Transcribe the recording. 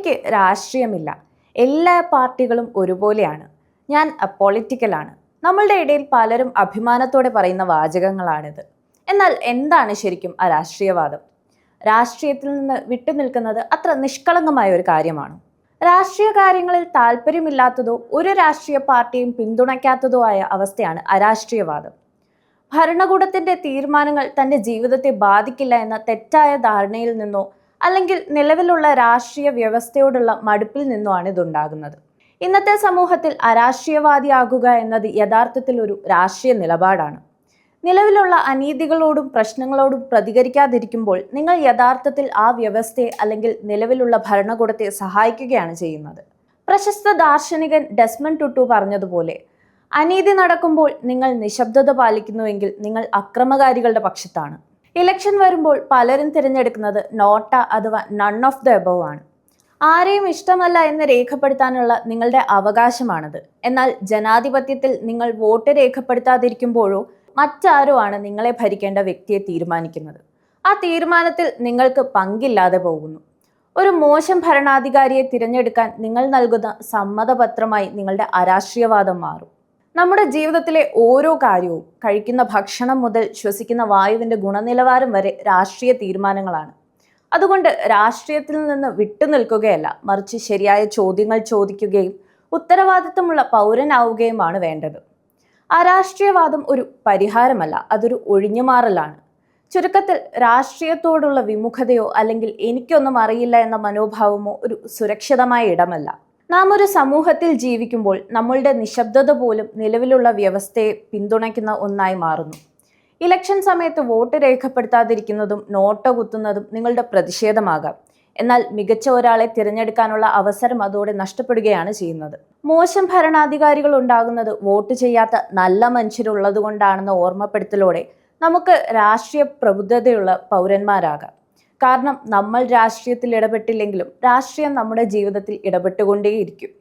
എനിക്ക് രാഷ്ട്രീയമില്ല, എല്ലാ പാർട്ടികളും ഒരുപോലെയാണ്, ഞാൻ അപ്പോളിറ്റിക്കലാണ്. നമ്മളുടെ ഇടയിൽ പലരും അഭിമാനത്തോടെ പറയുന്ന വാചകങ്ങളാണിത്. എന്നാൽ എന്താണ് ശരിക്കും അരാഷ്ട്രീയവാദം? രാഷ്ട്രീയത്തിൽ നിന്ന് വിട്ടുനിൽക്കുന്നത് അത്ര നിഷ്കളങ്കമായ ഒരു കാര്യമാണ്. രാഷ്ട്രീയ കാര്യങ്ങളിൽ താല്പര്യമില്ലാത്തതോ ഒരു രാഷ്ട്രീയ പാർട്ടിയും പിന്തുണയ്ക്കാത്തതോ ആയ അവസ്ഥയാണ് അരാഷ്ട്രീയവാദം. ഭരണകൂടത്തിന്റെ തീരുമാനങ്ങൾ തന്റെ ജീവിതത്തെ ബാധിക്കില്ല എന്ന തെറ്റായ ധാരണയിൽ നിന്നോ അല്ലെങ്കിൽ നിലവിലുള്ള രാഷ്ട്രീയ വ്യവസ്ഥയോടുള്ള മടുപ്പിൽ നിന്നോ ആണ് ഇതുണ്ടാകുന്നത്. ഇന്നത്തെ സമൂഹത്തിൽ അരാഷ്ട്രീയവാദിയാകുക എന്നത് യഥാർത്ഥത്തിൽ ഒരു രാഷ്ട്രീയ നിലപാടാണ്. നിലവിലുള്ള അനീതികളോടും പ്രശ്നങ്ങളോടും പ്രതികരിക്കാതിരിക്കുമ്പോൾ നിങ്ങൾ യഥാർത്ഥത്തിൽ ആ വ്യവസ്ഥയെ അല്ലെങ്കിൽ നിലവിലുള്ള ഭരണകൂടത്തെ സഹായിക്കുകയാണ് ചെയ്യുന്നത്. പ്രശസ്ത ദാർശനികൻ ഡെസ്മണ്ട് ടുട്ടു പറഞ്ഞതുപോലെ, അനീതി നടക്കുമ്പോൾ നിങ്ങൾ നിശബ്ദത പാലിക്കുന്നുവെങ്കിൽ നിങ്ങൾ അക്രമകാരികളുടെ പക്ഷത്താണ്. ഇലക്ഷൻ വരുമ്പോൾ പലരും തിരഞ്ഞെടുക്കുന്നത് നോട്ട അഥവാ നൺ ഓഫ് ദ എബവ് ആണ്. ആരെയും ഇഷ്ടമല്ല എന്ന് രേഖപ്പെടുത്താനുള്ള നിങ്ങളുടെ അവകാശമാണത്. എന്നാൽ ജനാധിപത്യത്തിൽ നിങ്ങൾ വോട്ട് രേഖപ്പെടുത്താതിരിക്കുമ്പോഴോ മറ്റാരോ ആണ് നിങ്ങളെ ഭരിക്കേണ്ട വ്യക്തിയെ തീരുമാനിക്കുന്നത്. ആ തീരുമാനത്തിൽ നിങ്ങൾക്ക് പങ്കില്ലാതെ പോകുന്നു. ഒരു മോശം ഭരണാധികാരിയെ തിരഞ്ഞെടുക്കാൻ നിങ്ങൾ നൽകുന്ന സമ്മതപത്രമായി നിങ്ങളുടെ അരാഷ്ട്രീയവാദം മാറും. നമ്മുടെ ജീവിതത്തിലെ ഓരോ കാര്യവും, കഴിക്കുന്ന ഭക്ഷണം മുതൽ ശ്വസിക്കുന്ന വായുവിന്റെ ഗുണനിലവാരം വരെ രാഷ്ട്രീയ തീരുമാനങ്ങളാണ്. അതുകൊണ്ട് രാഷ്ട്രീയത്തിൽ നിന്ന് വിട്ടുനിൽക്കുകയല്ല, മറിച്ച് ശരിയായ ചോദ്യങ്ങൾ ചോദിക്കുകയും ഉത്തരവാദിത്തമുള്ള പൗരനാവുകയുമാണ് വേണ്ടത്. അരാഷ്ട്രീയവാദം ഒരു പരിഹാരമല്ല, അതൊരു ഒഴിഞ്ഞുമാറലാണ്. ചുരുക്കത്തിൽ രാഷ്ട്രീയത്തോടുള്ള വിമുഖതയോ അല്ലെങ്കിൽ എനിക്കൊന്നും അറിയില്ല എന്ന മനോഭാവമോ ഒരു സുരക്ഷിതമായ ഇടമല്ല. നാം ഒരു സമൂഹത്തിൽ ജീവിക്കുമ്പോൾ നമ്മളുടെ നിശബ്ദത പോലും നിലവിലുള്ള വ്യവസ്ഥയെ പിന്തുണയ്ക്കുന്ന ഒന്നായി മാറുന്നു. ഇലക്ഷൻ സമയത്ത് വോട്ട് രേഖപ്പെടുത്താതിരിക്കുന്നതും നോട്ട് കുത്തുന്നതും നിങ്ങളുടെ പ്രതിഷേധമാകാം. എന്നാൽ മികച്ച ഒരാളെ തിരഞ്ഞെടുക്കാനുള്ള അവസരം അതോടെ നഷ്ടപ്പെടുകയാണ് ചെയ്യുന്നത്. മോശം ഭരണാധികാരികൾ ഉണ്ടാകുന്നത് വോട്ട് ചെയ്യാത്ത നല്ല മനുഷ്യരുള്ളത് കൊണ്ടാണെന്ന ഓർമ്മപ്പെടുത്തലോടെ നമുക്ക് രാഷ്ട്രീയ പ്രബുദ്ധതയുള്ള പൗരന്മാരാകാം. കാരണം നമ്മൾ രാഷ്ട്രീയത്തിൽ ഇടപെട്ടില്ലെങ്കിലും രാഷ്ട്രീയം നമ്മുടെ ജീവിതത്തിൽ ഇടപെട്ടുകൊണ്ടേയിരിക്കും.